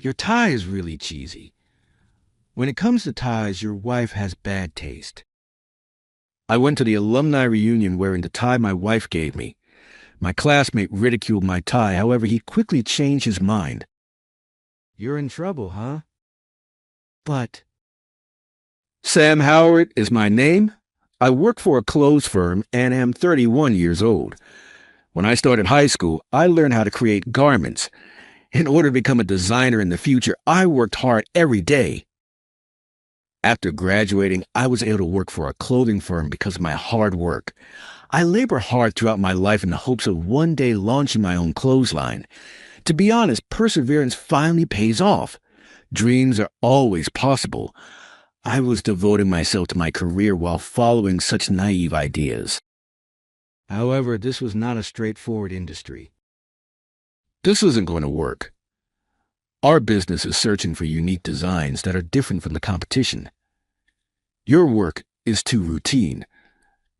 Your tie is really cheesy. When it comes to ties, your wife has bad taste. I went to the alumni reunion wearing the tie my wife gave me. My classmate ridiculed my tie, however, he quickly changed his mind. You're in trouble, huh? But Sam Howard is my name. I work for a clothes firm and am 31 years old. When I started high school, I learned how to create garments. In order to become a designer in the future, I worked hard every day. After graduating, I was able to work for a clothing firm because of my hard work. I labor hard throughout my life in the hopes of one day launching my own clothes line. To be honest, perseverance finally pays off. Dreams are always possible. I was devoting myself to my career while following such naive ideas. However, this was not a straightforward industry. This isn't going to work. Our business is searching for unique designs that are different from the competition. Your work is too routine.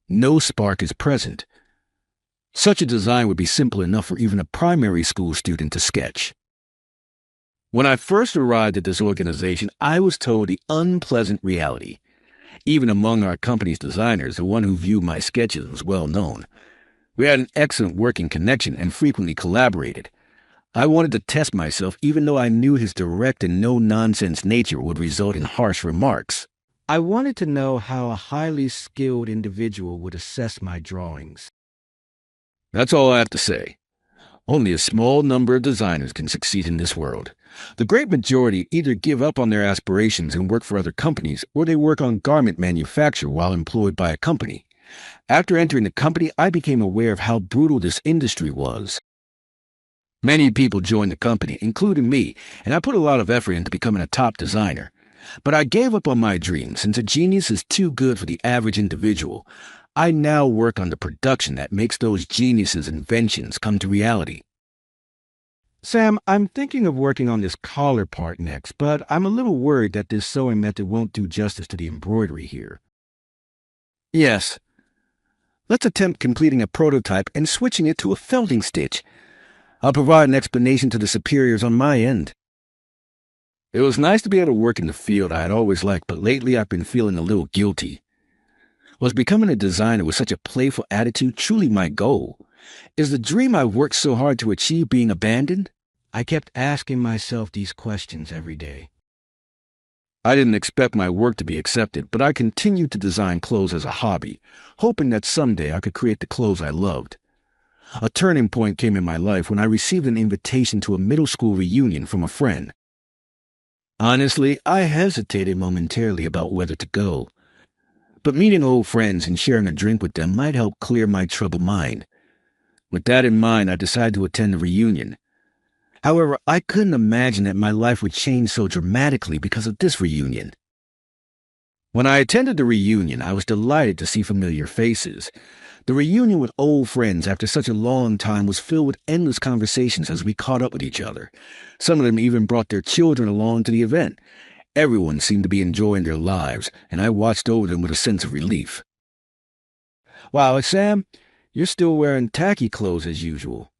No spark is present. Such a design would be simple enough for even a primary school student to sketch. When I first arrived at this organization, I was told the unpleasant reality. Even among our company's designers, the one who viewed my sketches was well known. We had an excellent working connection and frequently collaborated. I wanted to test myself even though I knew his direct and no-nonsense nature would result in harsh remarks. I wanted to know how a highly skilled individual would assess my drawings. That's all I have to say. Only a small number of designers can succeed in this world. The great majority either give up on their aspirations and work for other companies, or they work on garment manufacture while employed by a company. After entering the company, I became aware of how brutal this industry was. Many people joined the company, including me, and I put a lot of effort into becoming a top designer. But I gave up on my dream since a genius is too good for the average individual. I now work on the production that makes those geniuses' inventions come to reality. Sam, I'm thinking of working on this collar part next, but I'm a little worried that this sewing method won't do justice to the embroidery here. Yes. Let's attempt completing a prototype and switching it to a felting stitch. I'll provide an explanation to the superiors on my end. It was nice to be able to work in the field I had always liked, but lately I've been feeling a little guilty. Was becoming a designer with such a playful attitude truly my goal? Is the dream I worked so hard to achieve being abandoned? I kept asking myself these questions every day. I didn't expect my work to be accepted, but I continued to design clothes as a hobby, hoping that someday I could create the clothes I loved. A turning point came in my life when I received an invitation to a middle school reunion from a friend. Honestly, I hesitated momentarily about whether to go. But meeting old friends and sharing a drink with them might help clear my troubled mind. With that in mind, I decided to attend the reunion. However, I couldn't imagine that my life would change so dramatically because of this reunion. When I attended the reunion, I was delighted to see familiar faces. The reunion with old friends after such a long time was filled with endless conversations as we caught up with each other. Some of them even brought their children along to the event. Everyone seemed to be enjoying their lives, and I watched over them with a sense of relief. Wow, Sam, you're still wearing tacky clothes as usual.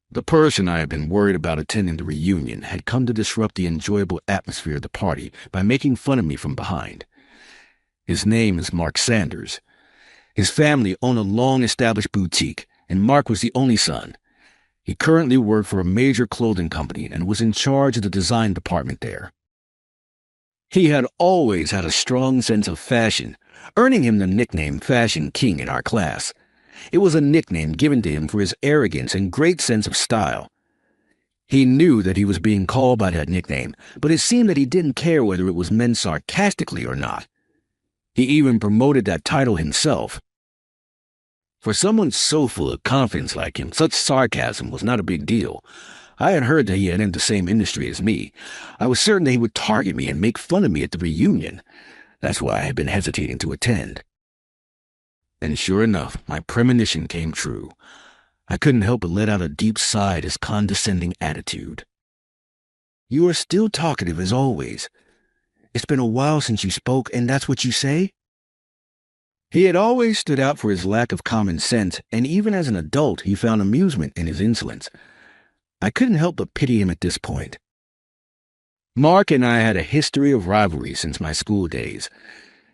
The person I had been worried about attending the reunion had come to disrupt the enjoyable atmosphere of the party by making fun of me from behind. His name is Mark Sanders. His family owned a long-established boutique, and Mark was the only son. He currently worked for a major clothing company and was in charge of the design department there. He had always had a strong sense of fashion, earning him the nickname Fashion King in our class. It was a nickname given to him for his arrogance and great sense of style. He knew that he was being called by that nickname, but it seemed that he didn't care whether it was meant sarcastically or not. He even promoted that title himself. For someone so full of confidence like him, such sarcasm was not a big deal. I had heard that he had entered the same industry as me. I was certain that he would target me and make fun of me at the reunion. That's why I had been hesitating to attend. And sure enough, my premonition came true. I couldn't help but let out a deep sigh at his condescending attitude. You are still talkative as always. It's been a while since you spoke, and that's what you say? He had always stood out for his lack of common sense, and even as an adult he found amusement in his insolence. I couldn't help but pity him at this point. Mark and I had a history of rivalry since my school days.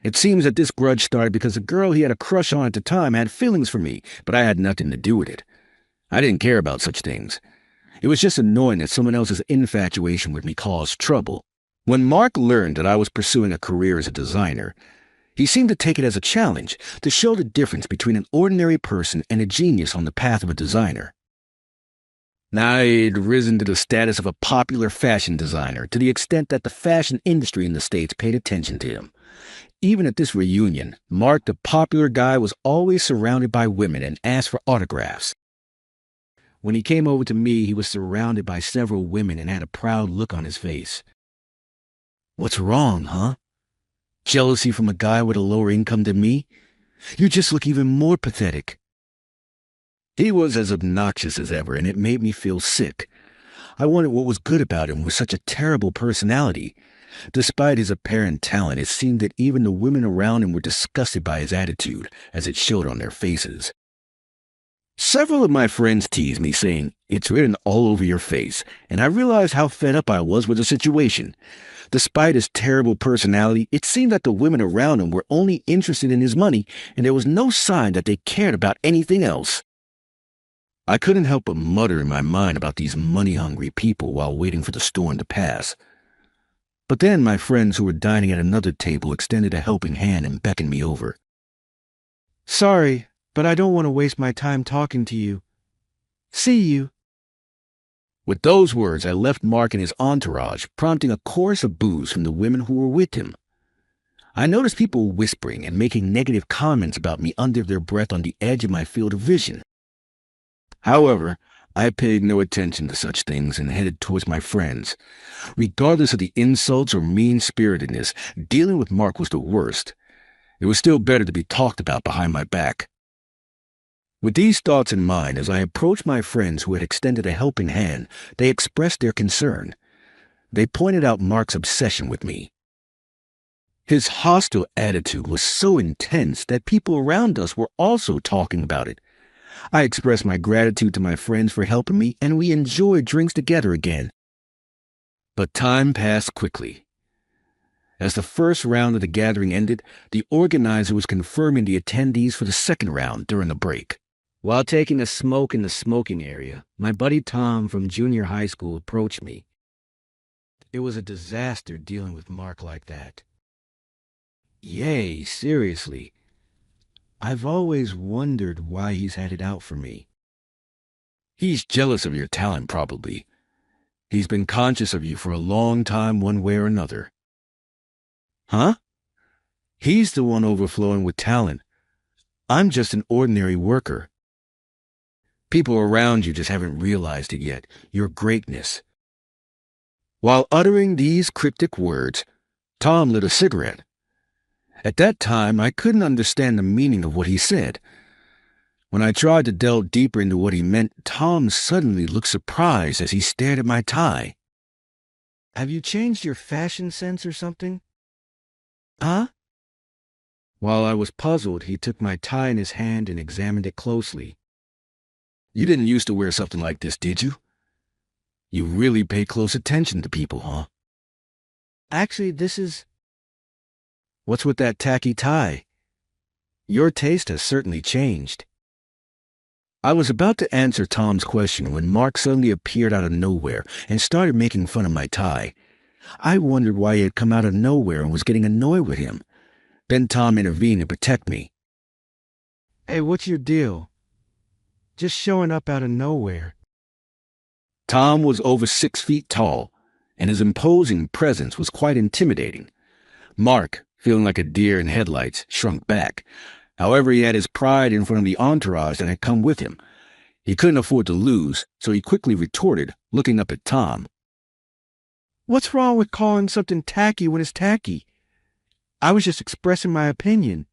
It seems that this grudge started because a girl he had a crush on at the time had feelings for me, but I had nothing to do with it. I didn't care about such things. It was just annoying that someone else's infatuation with me caused trouble. When Mark learned that I was pursuing a career as a designer, he seemed to take it as a challenge to show the difference between an ordinary person and a genius on the path of a designer. Now I had risen to the status of a popular fashion designer to the extent that the fashion industry in the States paid attention to him. Even at this reunion, Mark, the popular guy, was always surrounded by women and asked for autographs. When he came over to me, he was surrounded by several women and had a proud look on his face. "What's wrong, huh? Jealousy from a guy with a lower income than me? You just look even more pathetic." He was as obnoxious as ever, and it made me feel sick. I wondered what was good about him with such a terrible personality. Despite his apparent talent, it seemed that even the women around him were disgusted by his attitude, as it showed on their faces. Several of my friends teased me, saying, "It's written all over your face," and I realized how fed up I was with the situation. Despite his terrible personality, it seemed that the women around him were only interested in his money, and there was no sign that they cared about anything else. I couldn't help but mutter in my mind about these money-hungry people while waiting for the storm to pass. But then my friends who were dining at another table extended a helping hand and beckoned me over. "Sorry, but I don't want to waste my time talking to you. See you." With those words, I left Mark and his entourage, prompting a chorus of boos from the women who were with him. I noticed people whispering and making negative comments about me under their breath on the edge of my field of vision. However, I paid no attention to such things and headed towards my friends. Regardless of the insults or mean-spiritedness, dealing with Mark was the worst. It was still better to be talked about behind my back. With these thoughts in mind, as I approached my friends who had extended a helping hand, they expressed their concern. They pointed out Mark's obsession with me. His hostile attitude was so intense that people around us were also talking about it. I expressed my gratitude to my friends for helping me, and we enjoyed drinks together again. But time passed quickly. As the first round of the gathering ended, the organizer was confirming the attendees for the second round during the break. While taking a smoke in the smoking area, my buddy Tom from junior high school approached me. It was a disaster dealing with Mark like that. Yay, seriously. I've always wondered why he's had it out for me. He's jealous of your talent, probably. He's been conscious of you for a long time, one way or another. Huh? He's the one overflowing with talent. I'm just an ordinary worker. People around you just haven't realized it yet, your greatness. While uttering these cryptic words, Tom lit a cigarette. At that time, I couldn't understand the meaning of what he said. When I tried to delve deeper into what he meant, Tom suddenly looked surprised as he stared at my tie. "Have you changed your fashion sense or something?" "Huh?" While I was puzzled, he took my tie in his hand and examined it closely. "You didn't used to wear something like this, did you? You really pay close attention to people, huh?" "Actually, this is..." "What's with that tacky tie? Your taste has certainly changed." I was about to answer Tom's question when Mark suddenly appeared out of nowhere and started making fun of my tie. I wondered why he had come out of nowhere and was getting annoyed with him. Then Tom intervened to protect me. "Hey, what's your deal? Just showing up out of nowhere." Tom was over 6 feet tall, and his imposing presence was quite intimidating. Mark, feeling like a deer in headlights, shrunk back. However, he had his pride in front of the entourage that had come with him. He couldn't afford to lose, so he quickly retorted, looking up at Tom. "What's wrong with calling something tacky when it's tacky? I was just expressing my opinion."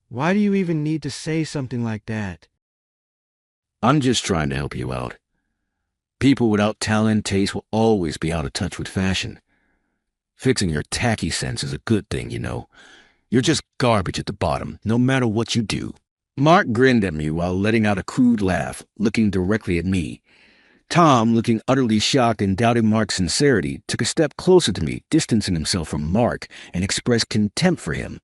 "Why do you even need to say something like that?" "I'm just trying to help you out. People without talent and taste will always be out of touch with fashion. Fixing your tacky sense is a good thing, you know. You're just garbage at the bottom, no matter what you do." Mark grinned at me while letting out a crude laugh, looking directly at me. Tom, looking utterly shocked and doubting Mark's sincerity, took a step closer to me, distancing himself from Mark, and expressed contempt for him.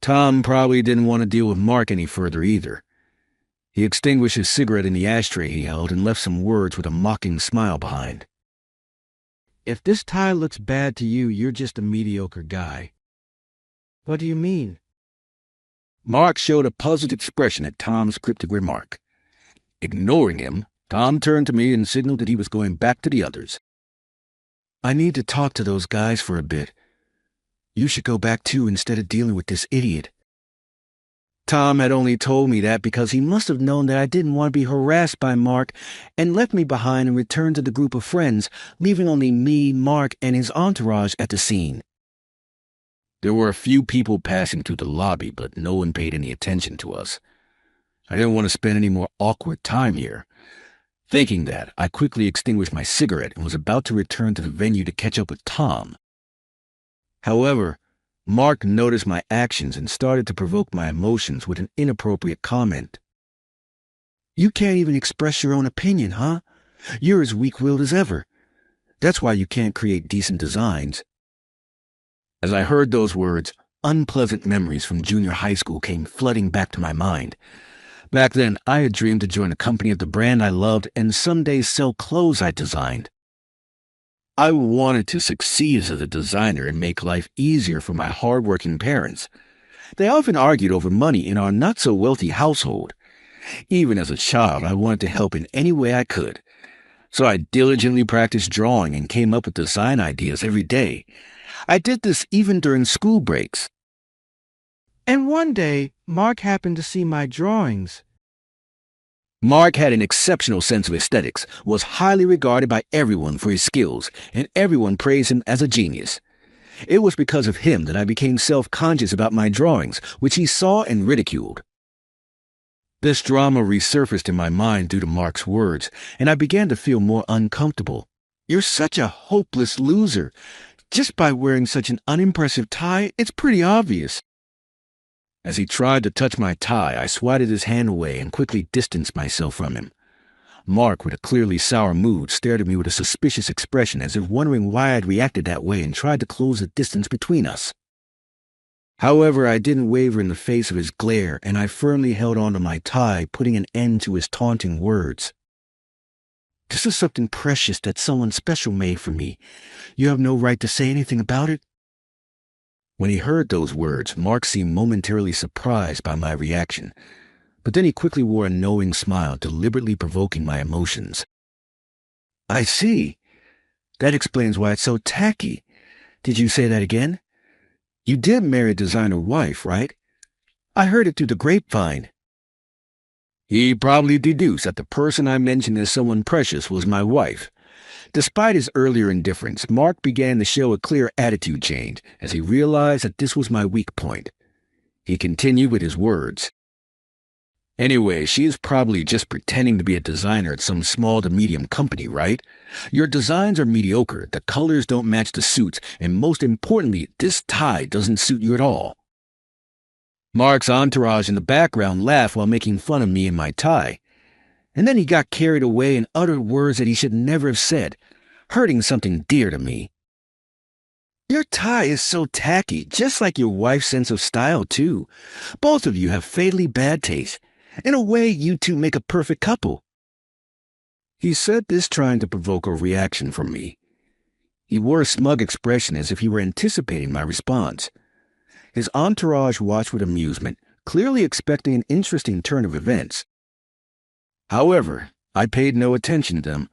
Tom probably didn't want to deal with Mark any further either. He extinguished his cigarette in the ashtray he held and left some words with a mocking smile behind. "If this tie looks bad to you, you're just a mediocre guy." "What do you mean?" Mark showed a puzzled expression at Tom's cryptic remark. Ignoring him, Tom turned to me and signaled that he was going back to the others. "I need to talk to those guys for a bit. You should go back too instead of dealing with this idiot." Tom had only told me that because he must have known that I didn't want to be harassed by Mark and left me behind and returned to the group of friends, leaving only me, Mark, and his entourage at the scene. There were a few people passing through the lobby, but no one paid any attention to us. I didn't want to spend any more awkward time here. Thinking that, I quickly extinguished my cigarette and was about to return to the venue to catch up with Tom. However, Mark noticed my actions and started to provoke my emotions with an inappropriate comment. "You can't even express your own opinion, huh? You're as weak-willed as ever. That's why you can't create decent designs." As I heard those words, unpleasant memories from junior high school came flooding back to my mind. Back then, I had dreamed to join a company of the brand I loved and someday sell clothes I designed. I wanted to succeed as a designer and make life easier for my hard-working parents. They often argued over money in our not-so-wealthy household. Even as a child, I wanted to help in any way I could. So I diligently practiced drawing and came up with design ideas every day. I did this even during school breaks. And one day, Mark happened to see my drawings. Mark had an exceptional sense of aesthetics, was highly regarded by everyone for his skills, and everyone praised him as a genius. It was because of him that I became self-conscious about my drawings, which he saw and ridiculed. This drama resurfaced in my mind due to Mark's words, and I began to feel more uncomfortable. "You're such a hopeless loser. Just by wearing such an unimpressive tie, it's pretty obvious." As he tried to touch my tie, I swatted his hand away and quickly distanced myself from him. Mark, with a clearly sour mood, stared at me with a suspicious expression as if wondering why I'd reacted that way and tried to close the distance between us. However, I didn't waver in the face of his glare, and I firmly held on to my tie, putting an end to his taunting words. "This is something precious that someone special made for me. You have no right to say anything about it." When he heard those words, Mark seemed momentarily surprised by my reaction, but then he quickly wore a knowing smile, deliberately provoking my emotions. "I see. That explains why it's so tacky. Did you say that again? You did marry a designer wife, right? I heard it through the grapevine." He probably deduced that the person I mentioned as someone precious was my wife. Despite his earlier indifference, Mark began to show a clear attitude change as he realized that this was my weak point. He continued with his words. "Anyway, she is probably just pretending to be a designer at some small to medium company, right? Your designs are mediocre, the colors don't match the suits, and most importantly, this tie doesn't suit you at all." Mark's entourage in the background laughed while making fun of me and my tie. And then he got carried away and uttered words that he should never have said, hurting something dear to me. "Your tie is so tacky, just like your wife's sense of style, too. Both of you have fatally bad taste. In a way, you two make a perfect couple." He said this trying to provoke a reaction from me. He wore a smug expression as if he were anticipating my response. His entourage watched with amusement, clearly expecting an interesting turn of events. However, I paid no attention to them.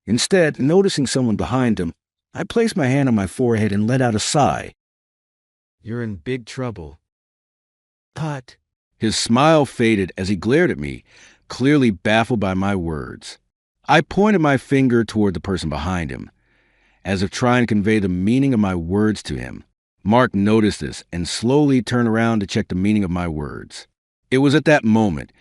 Instead, noticing someone behind him, I placed my hand on my forehead and let out a sigh. "You're in big trouble." "But—" His smile faded as he glared at me, clearly baffled by my words. I pointed my finger toward the person behind him, as if trying to convey the meaning of my words to him. Mark noticed this and slowly turned around to check the meaning of my words. It was at that moment,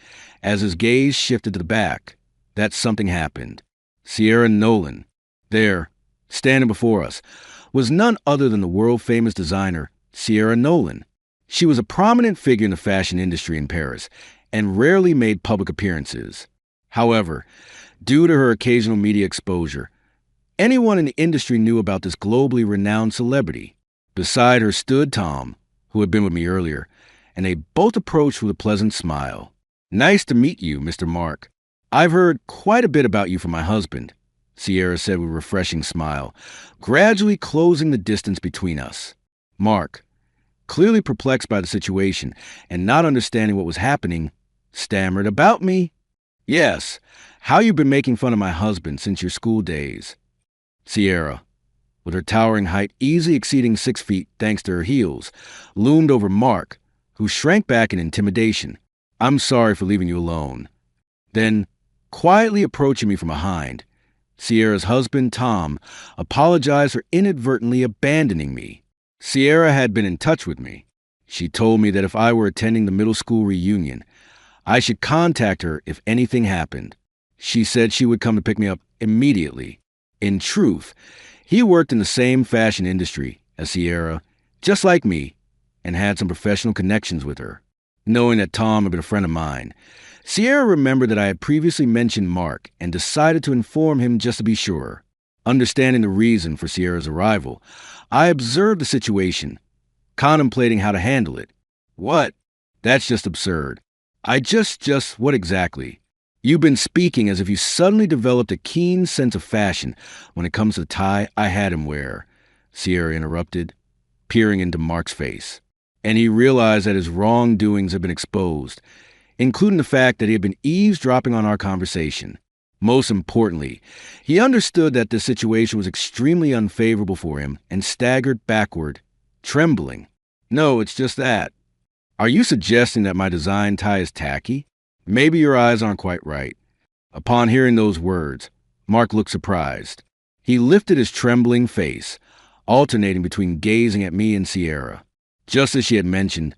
as his gaze shifted to the back, that something happened. Sierra Nolan, there, standing before us, was none other than the world-famous designer, Sierra Nolan. She was a prominent figure in the fashion industry in Paris and rarely made public appearances. However, Due to her occasional media exposure, anyone in the industry knew about this globally renowned celebrity. Beside her stood Tom, who had been with me earlier, and they both approached with a pleasant smile. "Nice to meet you, Mr. Mark. I've heard quite a bit about you from my husband," Sierra said with a refreshing smile, gradually closing the distance between us. Mark, clearly perplexed by the situation and not understanding what was happening, stammered, "About me? Yes. How you've been making fun of my husband since your school days." Sierra, with her towering height easily exceeding 6 feet thanks to her heels, loomed over Mark, who shrank back in intimidation. "I'm sorry for leaving you alone." Then, quietly approaching me from behind, Sierra's husband, Tom, apologized for inadvertently abandoning me. Sierra had been in touch with me. She told me that if I were attending the middle school reunion, I should contact her if anything happened. She said she would come to pick me up immediately. In truth, he worked in the same fashion industry as Sierra, just like me, and had some professional connections with her. Knowing that Tom had been a friend of mine, Sierra remembered that I had previously mentioned Mark and decided to inform him just to be sure. Understanding the reason for Sierra's arrival, I observed the situation, contemplating how to handle it. "What? That's just absurd." What exactly? You've been speaking as if you suddenly developed a keen sense of fashion when it comes to the tie I had him wear," Sierra interrupted, peering into Mark's face. And he realized that his wrongdoings had been exposed, including the fact that he had been eavesdropping on our conversation. Most importantly, he understood that this situation was extremely unfavorable for him and staggered backward, trembling. "No, it's just that. Are you suggesting that my design tie is tacky? Maybe your eyes aren't quite right." Upon hearing those words, Mark looked surprised. He lifted his trembling face, alternating between gazing at me and Sierra. Just as she had mentioned,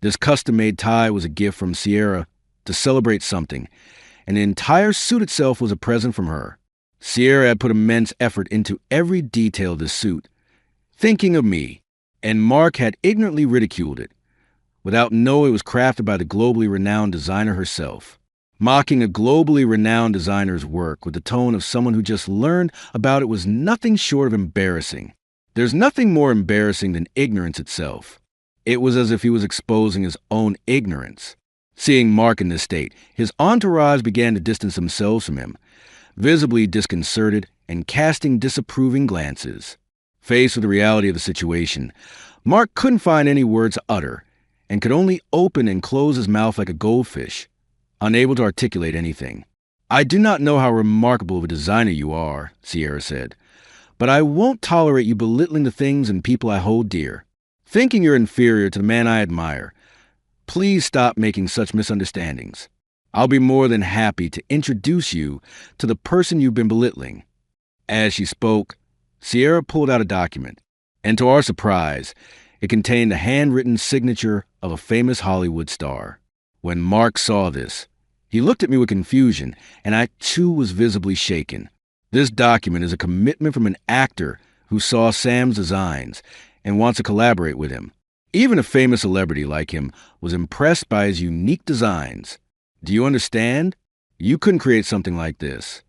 this custom-made tie was a gift from Sierra to celebrate something, and the entire suit itself was a present from her. Sierra had put immense effort into every detail of this suit, thinking of me, and Mark had ignorantly ridiculed it, without knowing it was crafted by the globally renowned designer herself. Mocking a globally renowned designer's work with the tone of someone who just learned about it was nothing short of embarrassing. There's nothing more embarrassing than ignorance itself. It was as if he was exposing his own ignorance. Seeing Mark in this state, his entourage began to distance themselves from him, visibly disconcerted and casting disapproving glances. Faced with the reality of the situation, Mark couldn't find any words to utter and could only open and close his mouth like a goldfish, unable to articulate anything. "I do not know how remarkable of a designer you are," Sierra said, "but I won't tolerate you belittling the things and people I hold dear. Thinking you're inferior to the man I admire, please stop making such misunderstandings. I'll be more than happy to introduce you to the person you've been belittling." As she spoke, Sierra pulled out a document, and to our surprise, it contained the handwritten signature of a famous Hollywood star. When Mark saw this, he looked at me with confusion, and I too was visibly shaken. This document is a commitment from an actor who saw Sam's designs and wants to collaborate with him. Even a famous celebrity like him was impressed by his unique designs. Do you understand? You couldn't create something like this.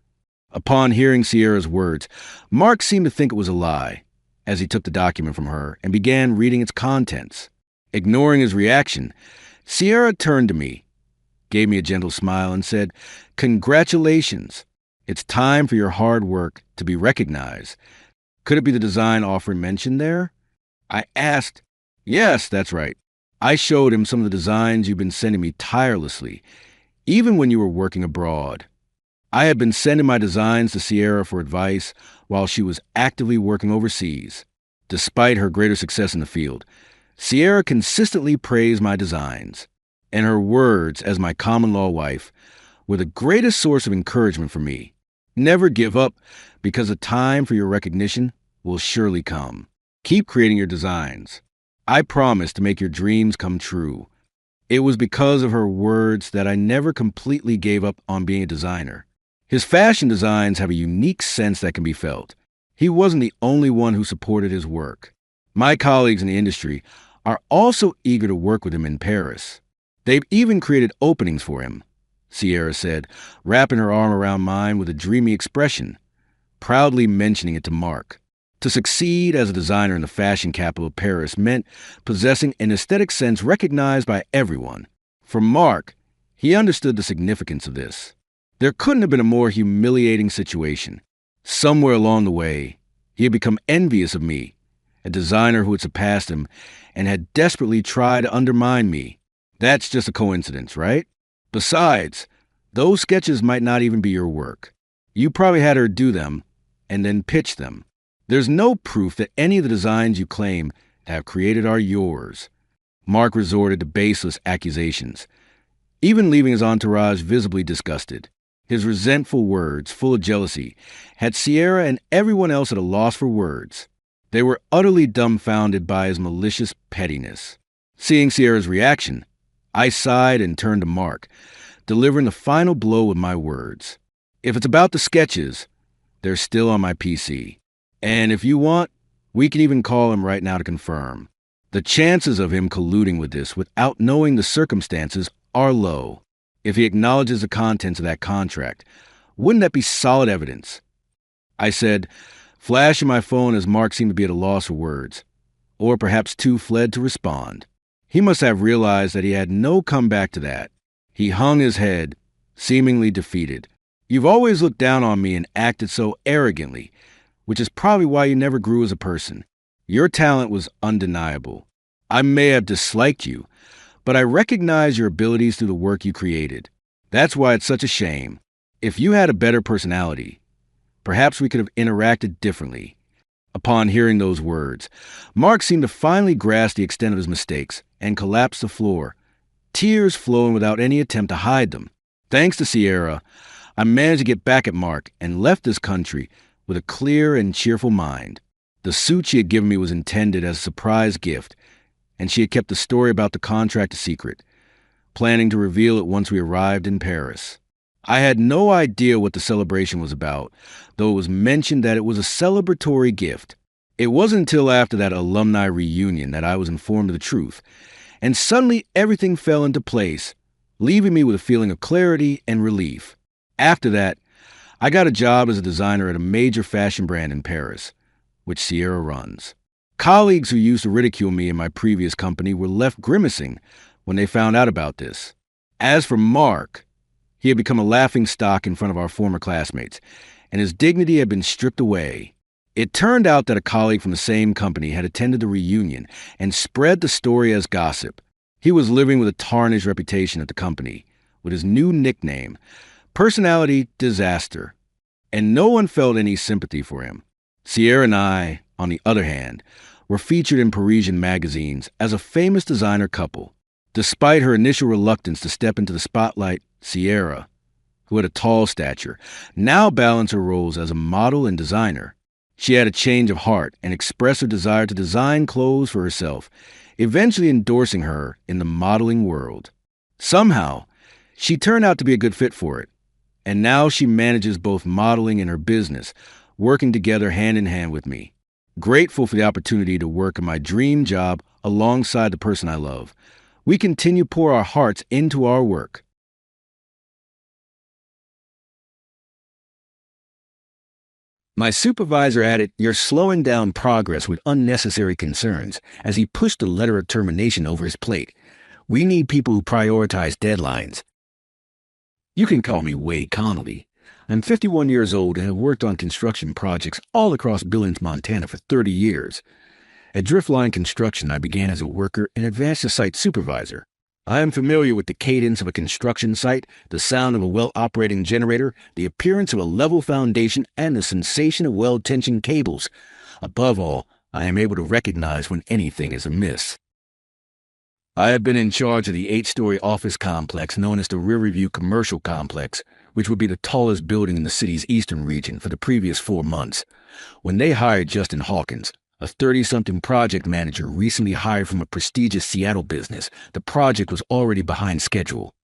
Upon hearing Sierra's words, Mark seemed to think it was a lie, as he took the document from her and began reading its contents. Ignoring his reaction, Sierra turned to me, gave me a gentle smile, and said, "Congratulations. It's time for your hard work to be recognized. Could it be the design offering mentioned there?" I asked. "Yes, that's right. I showed him some of the designs you've been sending me tirelessly, even when you were working abroad." I had been sending my designs to Sierra for advice while she was actively working overseas. Despite her greater success in the field, Sierra consistently praised my designs, and her words as my common-law wife were the greatest source of encouragement for me. Never give up, because the time for your recognition will surely come. Keep creating your designs. I promise to make your dreams come true. It was because of her words that I never completely gave up on being a designer. His fashion designs have a unique sense that can be felt. He wasn't the only one who supported his work. My colleagues in the industry are also eager to work with him in Paris. They've even created openings for him. Sierra said, wrapping her arm around mine with a dreamy expression, proudly mentioning it to Mark. To succeed as a designer in the fashion capital of Paris meant possessing an aesthetic sense recognized by everyone. For Mark, he understood the significance of this. There couldn't have been a more humiliating situation. Somewhere along the way, he had become envious of me, a designer who had surpassed him and had desperately tried to undermine me. That's just a coincidence, right? Besides, those sketches might not even be your work. You probably had her do them and then pitch them. There's no proof that any of the designs you claim to have created are yours. Mark resorted to baseless accusations, even leaving his entourage visibly disgusted. His resentful words, full of jealousy, had Sierra and everyone else at a loss for words. They were utterly dumbfounded by his malicious pettiness. Seeing Sierra's reaction, I sighed and turned to Mark, delivering the final blow with my words. If it's about the sketches, they're still on my PC. And if you want, we can even call him right now to confirm. The chances of him colluding with this without knowing the circumstances are low. If he acknowledges the contents of that contract, wouldn't that be solid evidence? I said, flashing my phone as Mark seemed to be at a loss for words, or perhaps too fled to respond. He must have realized that he had no comeback to that. He hung his head, seemingly defeated. You've always looked down on me and acted so arrogantly, which is probably why you never grew as a person. Your talent was undeniable. I may have disliked you, but I recognize your abilities through the work you created. That's why it's such a shame. If you had a better personality, perhaps we could have interacted differently. Upon hearing those words, Mark seemed to finally grasp the extent of his mistakes and collapsed to the floor, tears flowing without any attempt to hide them. Thanks to Sierra, I managed to get back at Mark and left this country with a clear and cheerful mind. The suit she had given me was intended as a surprise gift, and she had kept the story about the contract a secret, planning to reveal it once we arrived in Paris. I had no idea what the celebration was about, though it was mentioned that it was a celebratory gift. It wasn't until after that alumni reunion that I was informed of the truth, and suddenly everything fell into place, leaving me with a feeling of clarity and relief. After that, I got a job as a designer at a major fashion brand in Paris, which Sierra runs. Colleagues who used to ridicule me in my previous company were left grimacing when they found out about this. As for Mark, he had become a laughingstock in front of our former classmates, and his dignity had been stripped away. It turned out that a colleague from the same company had attended the reunion and spread the story as gossip. He was living with a tarnished reputation at the company, with his new nickname, Personality Disaster, and no one felt any sympathy for him. Sierra and I, on the other hand, were featured in Parisian magazines as a famous designer couple. Despite her initial reluctance to step into the spotlight, Sierra, who had a tall stature, now balanced her roles as a model and designer. She had a change of heart and expressed her desire to design clothes for herself, eventually endorsing her in the modeling world. Somehow, she turned out to be a good fit for it, and now she manages both modeling and her business, working together hand in hand with me. Grateful for the opportunity to work in my dream job alongside the person I love, we continue to pour our hearts into our work. My supervisor added, "You're slowing down progress with unnecessary concerns," as he pushed the letter of termination over his plate. "We need people who prioritize deadlines." You can call me Wade Connolly. I'm 51 years old and have worked on construction projects all across Billings, Montana for 30 years. At Driftline Construction, I began as a worker and advanced to site supervisor. I am familiar with the cadence of a construction site, the sound of a well-operating generator, the appearance of a level foundation, and the sensation of well-tensioned cables. Above all, I am able to recognize when anything is amiss. I have been in charge of the 8-story office complex known as the Riverview Commercial Complex, which would be the tallest building in the city's eastern region for the previous 4 months. When they hired Justin Hawkins, a 30-something project manager recently hired from a prestigious Seattle business, the project was already behind schedule.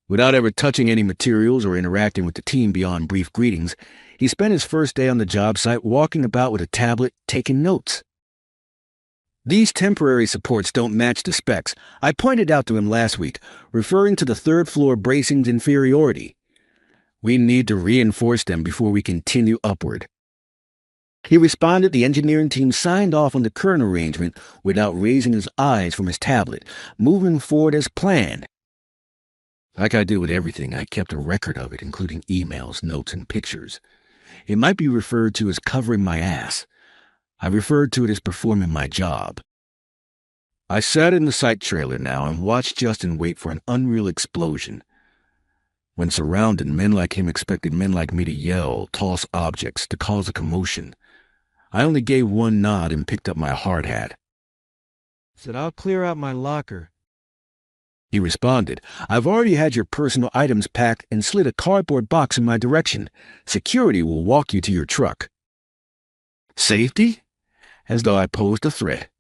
Without ever touching any materials or interacting with the team beyond brief greetings, he spent his first day on the job site walking about with a tablet, taking notes. These temporary supports don't match the specs I pointed out to him last week, referring to the third-floor bracing's inferiority. We need to reinforce them before we continue upward. He responded the engineering team signed off on the current arrangement without raising his eyes from his tablet, moving forward as planned. Like I do with everything, I kept a record of it, including emails, notes, and pictures. It might be referred to as covering my ass. I referred to it as performing my job. I sat in the site trailer now and watched Justin wait for an unreal explosion. When surrounded, men like him expected men like me to yell, toss objects, to cause a commotion. I only gave one nod and picked up my hard hat. Said, "I'll clear out my locker." He responded, "I've already had your personal items packed and slid a cardboard box in my direction. Security will walk you to your truck." Safety? As though I posed a threat.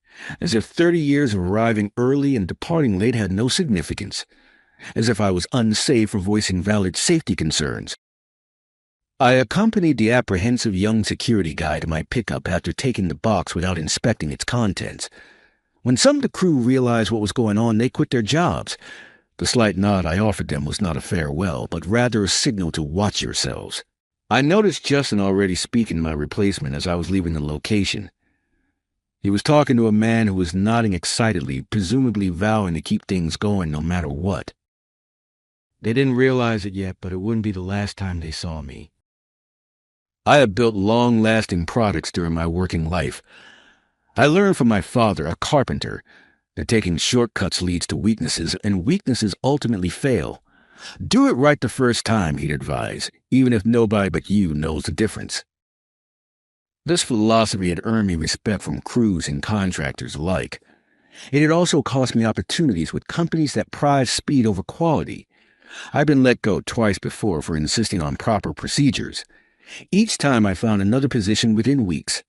As if 30 years of arriving early and departing late had no significance. As if I was unsafe for voicing valid safety concerns. I accompanied the apprehensive young security guy to my pickup after taking the box without inspecting its contents. When some of the crew realized what was going on, they quit their jobs. The slight nod I offered them was not a farewell, but rather a signal to watch yourselves. I noticed Justin already speaking to my replacement as I was leaving the location. He was talking to a man who was nodding excitedly, presumably vowing to keep things going no matter what. They didn't realize it yet, but it wouldn't be the last time they saw me. I have built long-lasting products during my working life. I learned from my father, a carpenter, that taking shortcuts leads to weaknesses, and weaknesses ultimately fail. Do it right the first time, he'd advise, even if nobody but you knows the difference. This philosophy had earned me respect from crews and contractors alike. It had also cost me opportunities with companies that prize speed over quality. I've been let go twice before for insisting on proper procedures. Each time I found another position within weeks.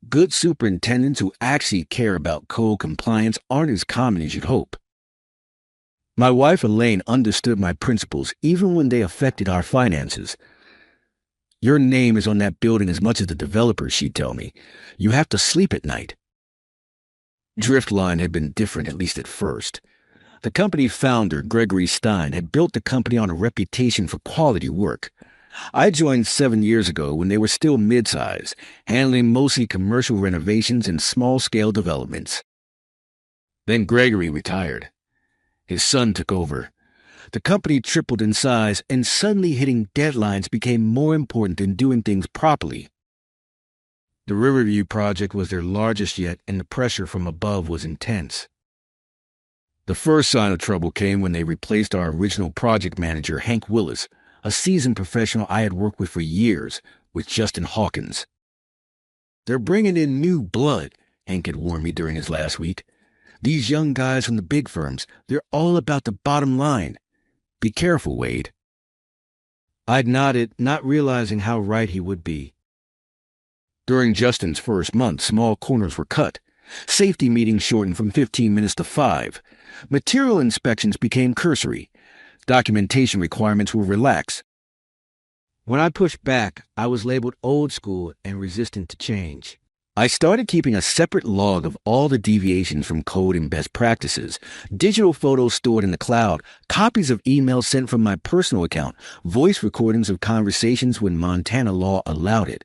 Good superintendents who actually care about code compliance aren't as common as you'd hope. My wife Elaine understood my principles even when they affected our finances. Your name is on that building as much as the developer, she'd tell me. You have to sleep at night. Driftline had been different, at least at first. The company founder, Gregory Stein, had built the company on a reputation for quality work. I joined 7 years ago when they were still mid-size, handling mostly commercial renovations and small-scale developments. Then Gregory retired. His son took over. The company tripled in size, and suddenly hitting deadlines became more important than doing things properly. The Riverview project was their largest yet, and the pressure from above was intense. The first sign of trouble came when they replaced our original project manager, Hank Willis, a seasoned professional I had worked with for years, with Justin Hawkins. "They're bringing in new blood," Hank had warned me during his last week. "These young guys from the big firms, they're all about the bottom line. Be careful, Wade." I'd nodded, not realizing how right he would be. During Justin's first month, small corners were cut. Safety meetings shortened from 15 minutes to 5. Material inspections became cursory. Documentation requirements were relaxed. When I pushed back, I was labeled old school and resistant to change. I started keeping a separate log of all the deviations from code and best practices, digital photos stored in the cloud, copies of emails sent from my personal account, voice recordings of conversations when Montana law allowed it.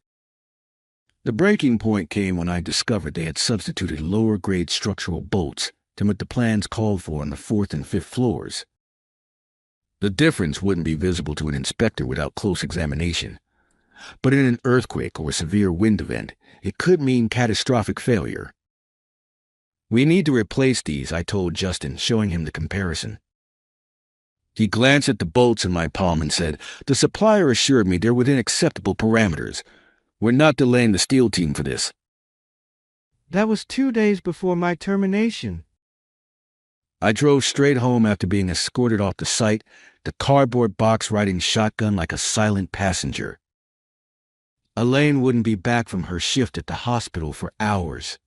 The breaking point came when I discovered they had substituted lower-grade structural bolts than what the plans called for on the 4th and 5th floors. The difference wouldn't be visible to an inspector without close examination. But in an earthquake or severe wind event, it could mean catastrophic failure. "We need to replace these," I told Justin, showing him the comparison. He glanced at the bolts in my palm and said, "The supplier assured me they're within acceptable parameters. We're not delaying the steel team for this." That was 2 days before my termination. I drove straight home after being escorted off the site, the cardboard box riding shotgun like a silent passenger. Elaine wouldn't be back from her shift at the hospital for hours.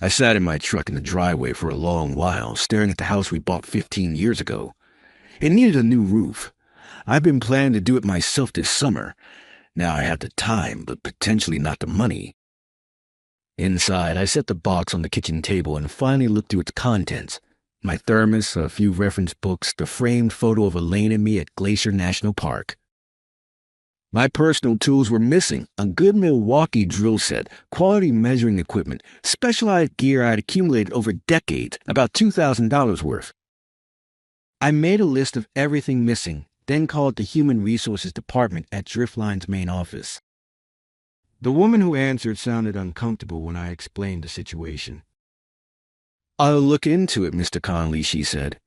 I sat in my truck in the driveway for a long while, staring at the house we bought 15 years ago. It needed a new roof. I've been planning to do it myself this summer. Now I have the time, but potentially not the money. Inside, I set the box on the kitchen table and finally looked through its contents. My thermos, a few reference books, the framed photo of Elaine and me at Glacier National Park. My personal tools were missing: a good Milwaukee drill set, quality measuring equipment, specialized gear I had accumulated over decades, about $2,000 worth. I made a list of everything missing, then called the Human Resources Department at Driftline's main office. The woman who answered sounded uncomfortable when I explained the situation. "I'll look into it, Mr. Conley," she said.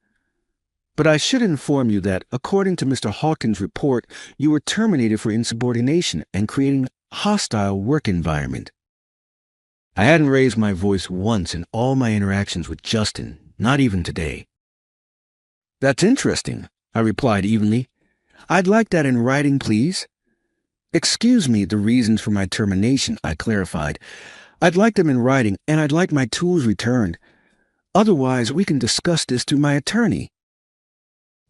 "But I should inform you that, according to Mr. Hawkins' report, you were terminated for insubordination and creating a hostile work environment." I hadn't raised my voice once in all my interactions with Justin, not even today. "That's interesting," I replied evenly. "I'd like that in writing, please." "Excuse me, the reasons for my termination," I clarified. "I'd like them in writing, and I'd like my tools returned. Otherwise, we can discuss this through my attorney."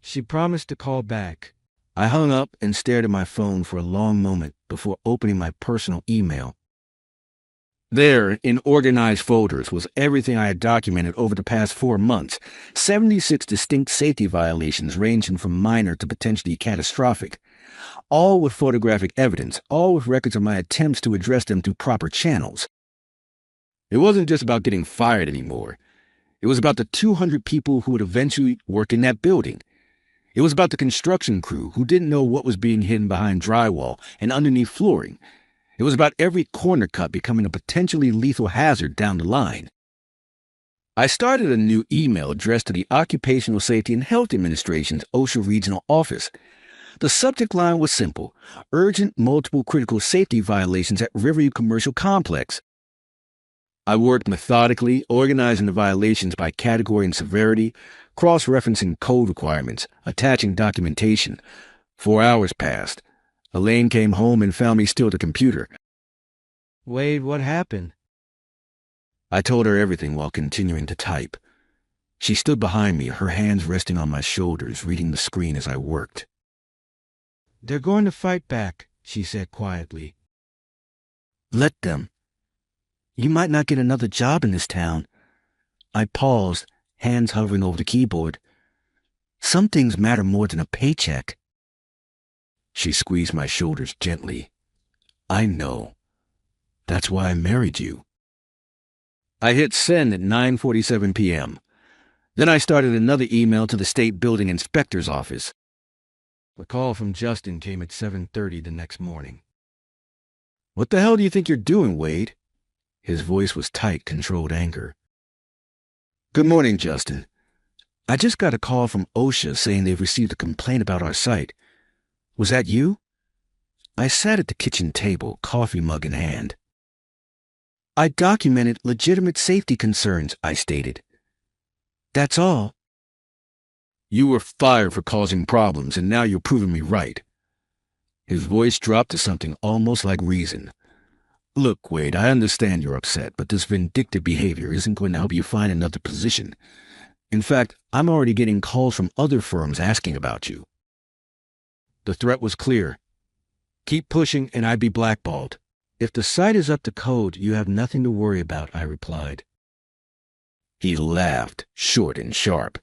She promised to call back. I hung up and stared at my phone for a long moment before opening my personal email. There, in organized folders, was everything I had documented over the past 4 months, 76 distinct safety violations ranging from minor to potentially catastrophic, all with photographic evidence, all with records of my attempts to address them through proper channels. It wasn't just about getting fired anymore. It was about the 200 people who would eventually work in that building. It was about the construction crew who didn't know what was being hidden behind drywall and underneath flooring. It was about every corner cut becoming a potentially lethal hazard down the line. I started a new email addressed to the Occupational Safety and Health Administration's OSHA Regional Office. The subject line was simple: urgent multiple critical safety violations at Riverview Commercial Complex. I worked methodically, organizing the violations by category and severity, cross-referencing code requirements, attaching documentation. 4 hours passed. Elaine came home and found me still at the computer. "Wade, what happened?" I told her everything while continuing to type. She stood behind me, her hands resting on my shoulders, reading the screen as I worked. "They're going to fight back," she said quietly. "Let them. You might not get another job in this town." I paused, hands hovering over the keyboard. "Some things matter more than a paycheck." She squeezed my shoulders gently. "I know. That's why I married you." I hit send at 9:47 p.m. Then I started another email to the State Building Inspector's office. The call from Justin came at 7:30 the next morning. "What the hell do you think you're doing, Wade?" His voice was tight, controlled anger. "Good morning, Justin. I just got a call from OSHA saying they've received a complaint about our site. Was that you?" I sat at the kitchen table, coffee mug in hand. "I documented legitimate safety concerns," I stated. "That's all." "You were fired for causing problems, and now you're proving me right." His voice dropped to something almost like reason. "Look, Wade, I understand you're upset, but this vindictive behavior isn't going to help you find another position. In fact, I'm already getting calls from other firms asking about you." The threat was clear. "Keep pushing and I'd be blackballed." "If the site is up to code, you have nothing to worry about," I replied. He laughed, short and sharp.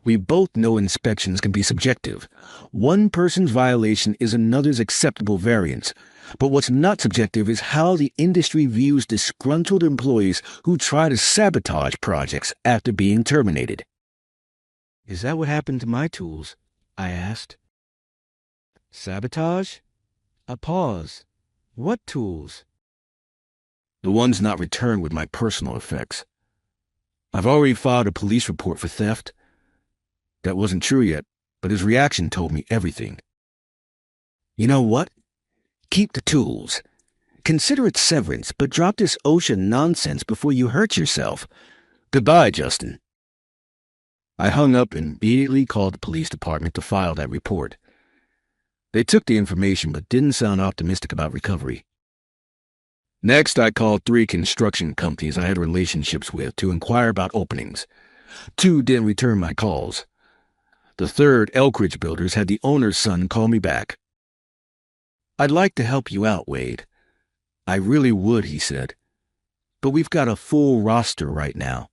"We both know inspections can be subjective. One person's violation is another's acceptable variance. But what's not subjective is how the industry views disgruntled employees who try to sabotage projects after being terminated." "Is that what happened to my tools?" I asked. "Sabotage?" I paused. "What tools?" "The ones not returned with my personal effects. I've already filed a police report for theft." That wasn't true yet, but his reaction told me everything. "You know what? Keep the tools. Consider it severance, but drop this OSHA nonsense before you hurt yourself. Goodbye, Justin." I hung up and immediately called the police department to file that report. They took the information but didn't sound optimistic about recovery. Next, I called 3 construction companies I had relationships with to inquire about openings. 2 didn't return my calls. The third, Elkridge Builders, had the owner's son call me back. "I'd like to help you out, Wade." "I really would," he said. but we've got a full roster right now.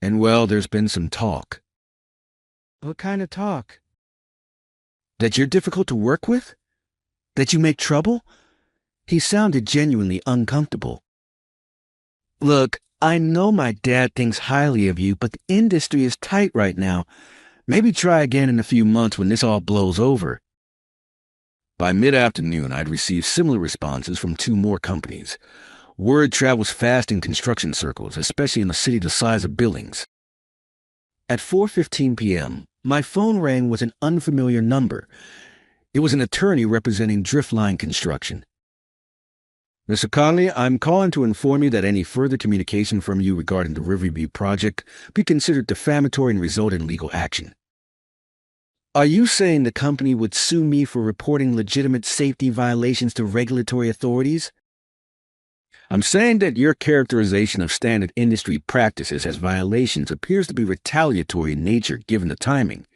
And well, there's been some talk. What kind of talk? That you're difficult to work with? That you make trouble? He sounded genuinely uncomfortable. Look, I know my dad thinks highly of you, but the industry is tight right now. Maybe try again in a few months when this all blows over. By mid-afternoon, I'd received similar responses from 2 more companies. Word travels fast in construction circles, especially in a city the size of Billings. At 4:15 p.m., my phone rang with an unfamiliar number. It was an attorney representing Driftline Construction. Mr. Conley, I'm calling to inform you that any further communication from you regarding the Riverview project be considered defamatory and result in legal action. Are you saying the company would sue me for reporting legitimate safety violations to regulatory authorities? I'm saying that your characterization of standard industry practices as violations appears to be retaliatory in nature given the timing.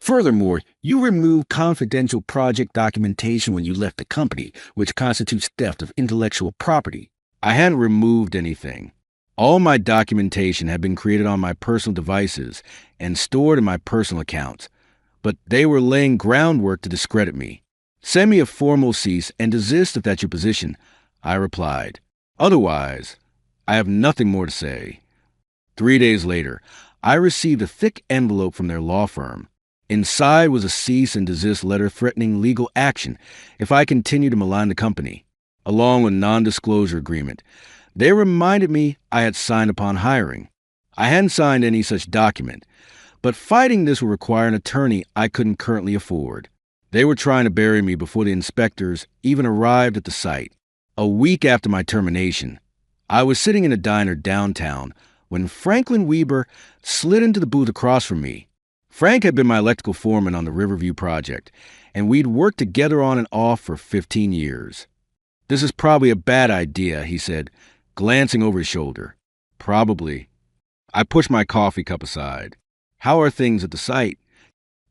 Furthermore, you removed confidential project documentation when you left the company, which constitutes theft of intellectual property. I hadn't removed anything. All my documentation had been created on my personal devices and stored in my personal accounts, but they were laying groundwork to discredit me. Send me a formal cease and desist if that's your position, I replied. Otherwise, I have nothing more to say. 3 days later, I received a thick envelope from their law firm. Inside was a cease and desist letter threatening legal action if I continued to malign the company, along with a non-disclosure agreement. They reminded me I had signed upon hiring. I hadn't signed any such document, but fighting this would require an attorney I couldn't currently afford. They were trying to bury me before the inspectors even arrived at the site. A week after my termination, I was sitting in a diner downtown when Franklin Weber slid into the booth across from me. Frank had been my electrical foreman on the Riverview project, and we'd worked together on and off for 15 years. This is probably a bad idea, he said, glancing over his shoulder. Probably. I pushed my coffee cup aside. How are things at the site?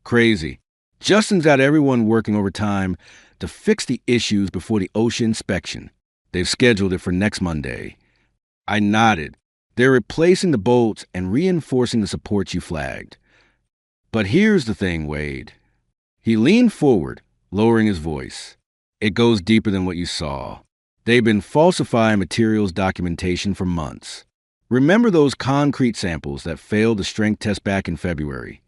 Crazy. Justin's got everyone working overtime to fix the issues before the OSHA inspection. They've scheduled it for next Monday. I nodded. They're replacing the bolts and reinforcing the supports you flagged. But here's the thing, Wade. He leaned forward, lowering his voice. It goes deeper than what you saw. They've been falsifying materials documentation for months. Remember those concrete samples that failed the strength test back in February?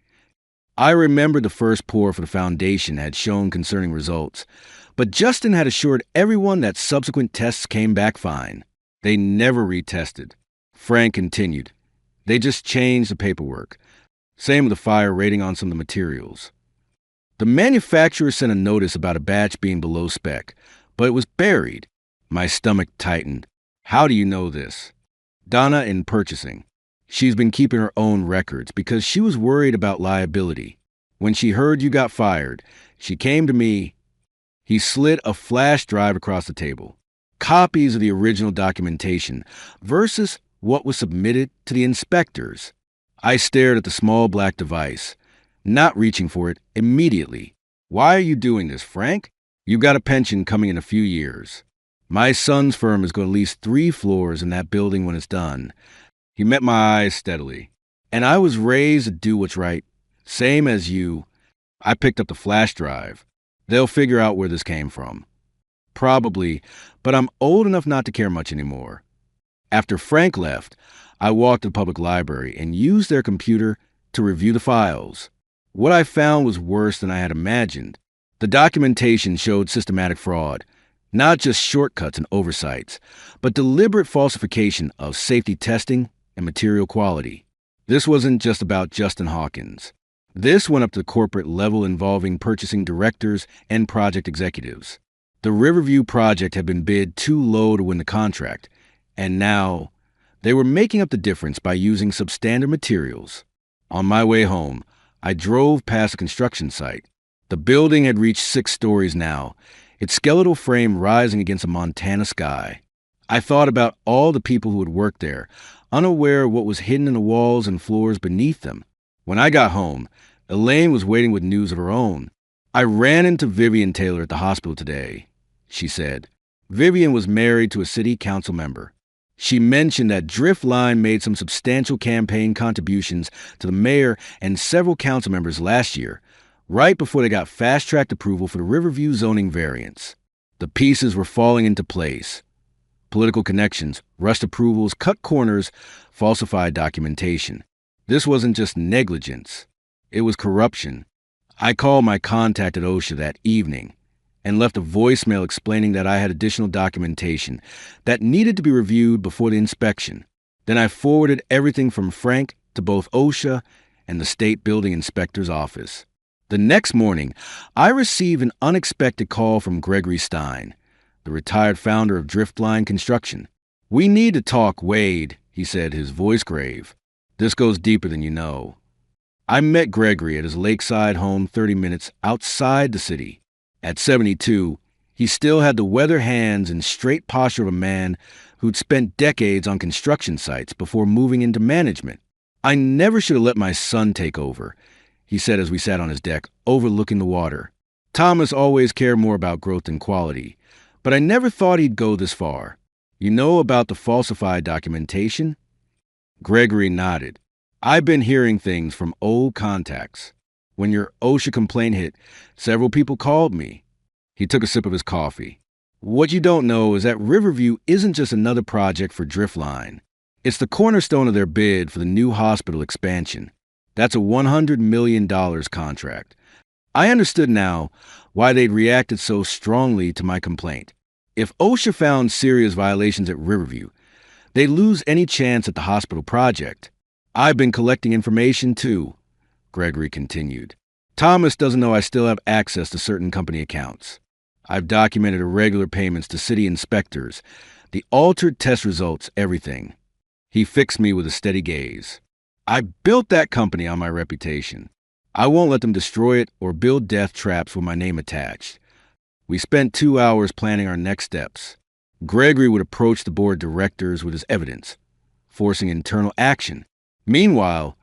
I remember the first pour for the foundation had shown concerning results, but Justin had assured everyone that subsequent tests came back fine. They never retested. Frank continued. They just changed the paperwork. Same with the fire rating on some of the materials. The manufacturer sent a notice about a batch being below spec, but it was buried. My stomach tightened. How do you know this? Donna in purchasing. She's been keeping her own records because she was worried about liability. When she heard you got fired, she came to me. He slid a flash drive across the table. Copies of the original documentation versus what was submitted to the inspectors. I stared at the small black device, not reaching for it immediately. Why are you doing this, Frank? You've got a pension coming in a few years. My son's firm is going to lease 3 floors in that building when it's done. He met my eyes steadily. And I was raised to do what's right. Same as you. I picked up the flash drive. They'll figure out where this came from. Probably, but I'm old enough not to care much anymore. After Frank left, I walked to the public library and used their computer to review the files. What I found was worse than I had imagined. The documentation showed systematic fraud, not just shortcuts and oversights, but deliberate falsification of safety testing and material quality. This wasn't just about Justin Hawkins. This went up to the corporate level involving purchasing directors and project executives. The Riverview project had been bid too low to win the contract, and now they were making up the difference by using substandard materials. On my way home, I drove past a construction site. The building had reached 6 stories now, its skeletal frame rising against a Montana sky. I thought about all the people who had worked there, unaware of what was hidden in the walls and floors beneath them. When I got home, Elaine was waiting with news of her own. I ran into Vivian Taylor at the hospital today, she said. Vivian was married to a city council member. She mentioned that Driftline made some substantial campaign contributions to the mayor and several council members last year, right before they got fast-tracked approval for the Riverview zoning variance. The pieces were falling into place. Political connections, rushed approvals, cut corners, falsified documentation. This wasn't just negligence. It was corruption. I called my contact at OSHA that evening and left a voicemail explaining that I had additional documentation that needed to be reviewed before the inspection. Then I forwarded everything from Frank to both OSHA and the state building inspector's office. The next morning, I received an unexpected call from Gregory Stein, the retired founder of Driftline Construction. "We need to talk, Wade," he said, his voice grave. "This goes deeper than you know." I met Gregory at his lakeside home 30 minutes outside the city. At 72, he still had the weather hands and straight posture of a man who'd spent decades on construction sites before moving into management. "I never should have let my son take over," he said as we sat on his deck, overlooking the water. "Thomas always cared more about growth than quality, but I never thought he'd go this far. You know about the falsified documentation?" Gregory nodded. "I've been hearing things from old contacts. When your OSHA complaint hit, several people called me." He took a sip of his coffee. "What you don't know is that Riverview isn't just another project for Driftline. It's the cornerstone of their bid for the new hospital expansion. That's a $100 million contract. I understood now why they'd reacted so strongly to my complaint. If OSHA found serious violations at Riverview, they'd lose any chance at the hospital project. I've been collecting information too," Gregory continued. "Thomas doesn't know I still have access to certain company accounts. I've documented irregular payments to city inspectors, the altered test results, everything." He fixed me with a steady gaze. "I built that company on my reputation. I won't let them destroy it or build death traps with my name attached." We spent 2 hours planning our next steps. Gregory would approach the board directors with his evidence, forcing internal action. Meanwhile,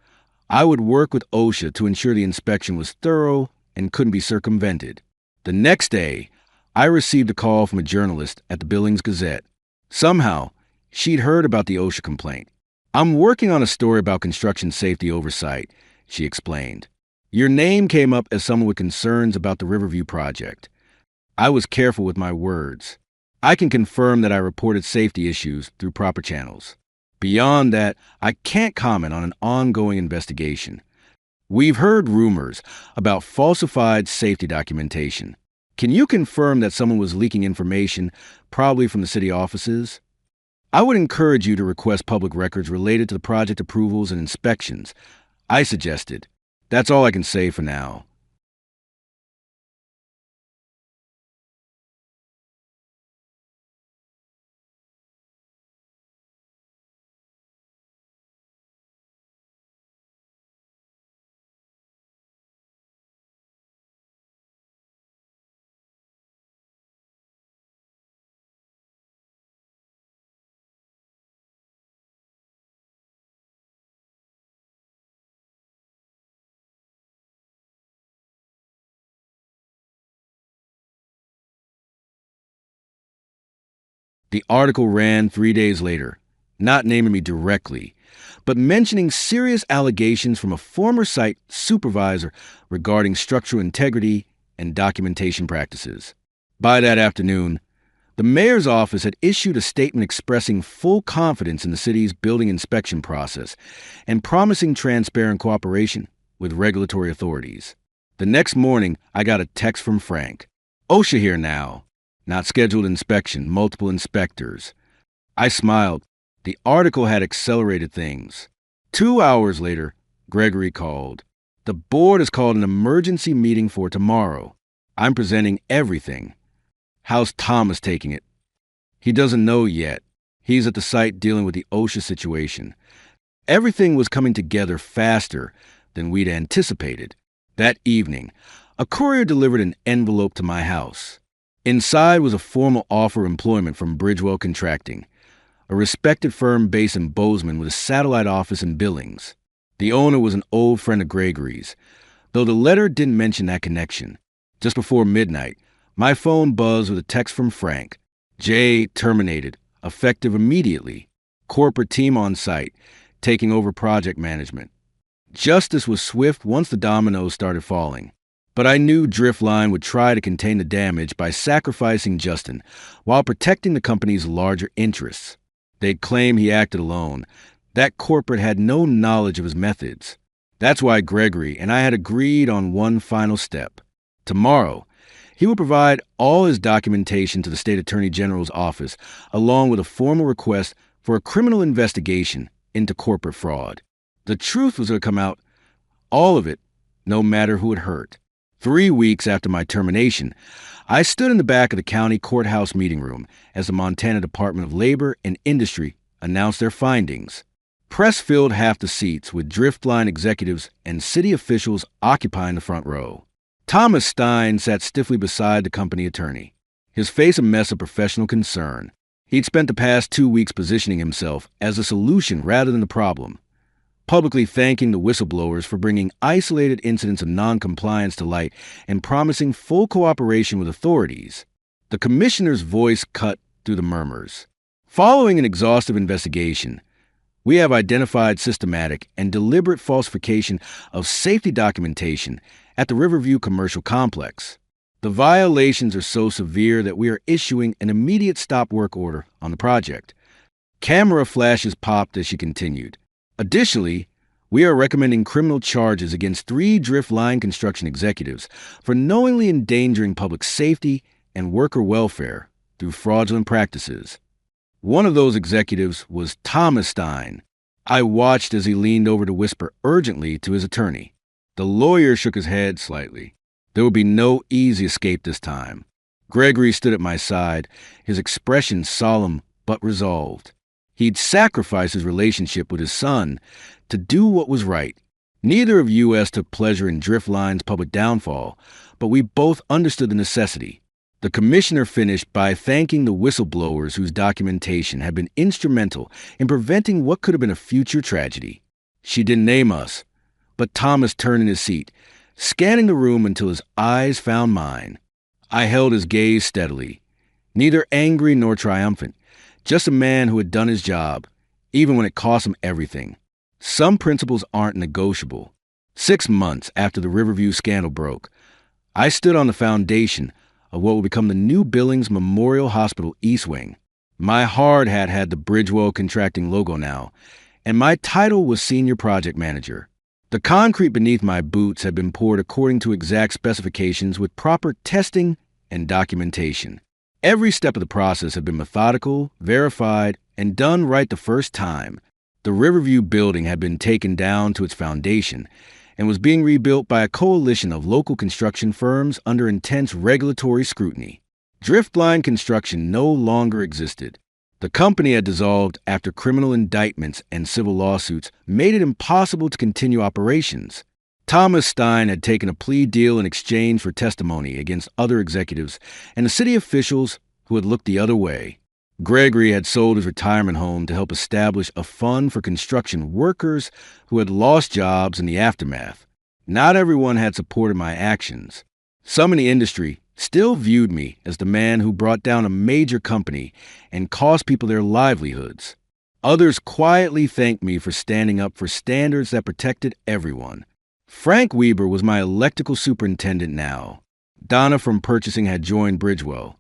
I would work with OSHA to ensure the inspection was thorough and couldn't be circumvented. The next day, I received a call from a journalist at the Billings Gazette. Somehow, she'd heard about the OSHA complaint. "I'm working on a story about construction safety oversight," she explained. "Your name came up as someone with concerns about the Riverview project." I was careful with my words. "I can confirm that I reported safety issues through proper channels. Beyond that, I can't comment on an ongoing investigation. We've heard rumors about falsified safety documentation. Can you confirm that someone was leaking information, probably from the city offices?" "I would encourage you to request public records related to the project approvals and inspections," I suggested. "That's all I can say for now." The article ran 3 days later, not naming me directly, but mentioning serious allegations from a former site supervisor regarding structural integrity and documentation practices. By that afternoon, the mayor's office had issued a statement expressing full confidence in the city's building inspection process and promising transparent cooperation with regulatory authorities. The next morning, I got a text from Frank. "OSHA here now. Not scheduled inspection, multiple inspectors." I smiled. The article had accelerated things. 2 hours later, Gregory called. "The board has called an emergency meeting for tomorrow. I'm presenting everything." "How's Thomas taking it?" "He doesn't know yet. He's at the site dealing with the OSHA situation." Everything was coming together faster than we'd anticipated. That evening, a courier delivered an envelope to my house. Inside was a formal offer of employment from Bridgewell Contracting, a respected firm based in Bozeman with a satellite office in Billings. The owner was an old friend of Gregory's, though the letter didn't mention that connection. Just before midnight, my phone buzzed with a text from Frank. "Jay terminated, effective immediately." corporate team on site, taking over project management. Justice was swift once the dominoes started falling. But I knew Driftline would try to contain the damage by sacrificing Justin while protecting the company's larger interests. They'd claim he acted alone. That corporate had no knowledge of his methods. That's why Gregory and I had agreed on one final step. Tomorrow, he would provide all his documentation to the State Attorney General's office, along with a formal request for a criminal investigation into corporate fraud. The truth was going to come out, all of it, no matter who it hurt. 3 weeks after my termination, I stood in the back of the county courthouse meeting room as the Montana Department of Labor and Industry announced their findings. Press filled half the seats with Driftline executives and city officials occupying the front row. Thomas Stein sat stiffly beside the company attorney, his face a mess of professional concern. He'd spent the past 2 weeks positioning himself as a solution rather than the problem, publicly thanking the whistleblowers for bringing isolated incidents of noncompliance to light and promising full cooperation with authorities. The commissioner's voice cut through the murmurs. Following an exhaustive investigation, we have identified systematic and deliberate falsification of safety documentation at the Riverview Commercial Complex. The violations are so severe that we are issuing an immediate stop work order on the project. Camera flashes popped as she continued. Additionally, we are recommending criminal charges against 3 Driftline construction executives for knowingly endangering public safety and worker welfare through fraudulent practices. One of those executives was Thomas Stein. I watched as he leaned over to whisper urgently to his attorney. The lawyer shook his head slightly. There would be no easy escape this time. Gregory stood at my side, his expression solemn but resolved. He'd sacrificed his relationship with his son to do what was right. Neither of us took pleasure in Driftline's public downfall, but we both understood the necessity. The commissioner finished by thanking the whistleblowers whose documentation had been instrumental in preventing what could have been a future tragedy. She didn't name us, but Thomas turned in his seat, scanning the room until his eyes found mine. I held his gaze steadily, neither angry nor triumphant, just a man who had done his job, even when it cost him everything. Some principles aren't negotiable. 6 months after the Riverview scandal broke, I stood on the foundation of what would become the new Billings Memorial Hospital East Wing. My hard hat had the Bridgewell Contracting logo now, and my title was Senior Project Manager. The concrete beneath my boots had been poured according to exact specifications with proper testing and documentation. Every step of the process had been methodical, verified, and done right the first time. The Riverview building had been taken down to its foundation and was being rebuilt by a coalition of local construction firms under intense regulatory scrutiny. Driftline Construction no longer existed. The company had dissolved after criminal indictments and civil lawsuits made it impossible to continue operations. Thomas Stein had taken a plea deal in exchange for testimony against other executives and the city officials who had looked the other way. Gregory had sold his retirement home to help establish a fund for construction workers who had lost jobs in the aftermath. Not everyone had supported my actions. Some in the industry still viewed me as the man who brought down a major company and cost people their livelihoods. Others quietly thanked me for standing up for standards that protected everyone. Frank Weber was my electrical superintendent now. Donna from purchasing had joined Bridgewell.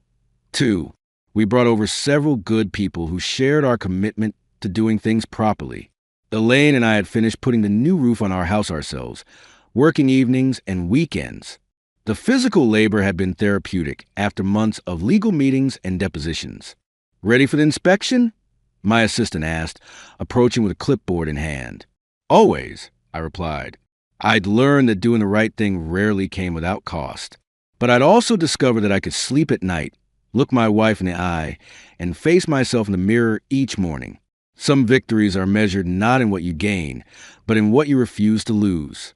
2. We brought over several good people who shared our commitment to doing things properly. Elaine and I had finished putting the new roof on our house ourselves, working evenings and weekends. The physical labor had been therapeutic after months of legal meetings and depositions. Ready for the inspection? My assistant asked, approaching with a clipboard in hand. Always, I replied. I'd learned that doing the right thing rarely came without cost. But I'd also discovered that I could sleep at night, look my wife in the eye, and face myself in the mirror each morning. Some victories are measured not in what you gain, but in what you refuse to lose.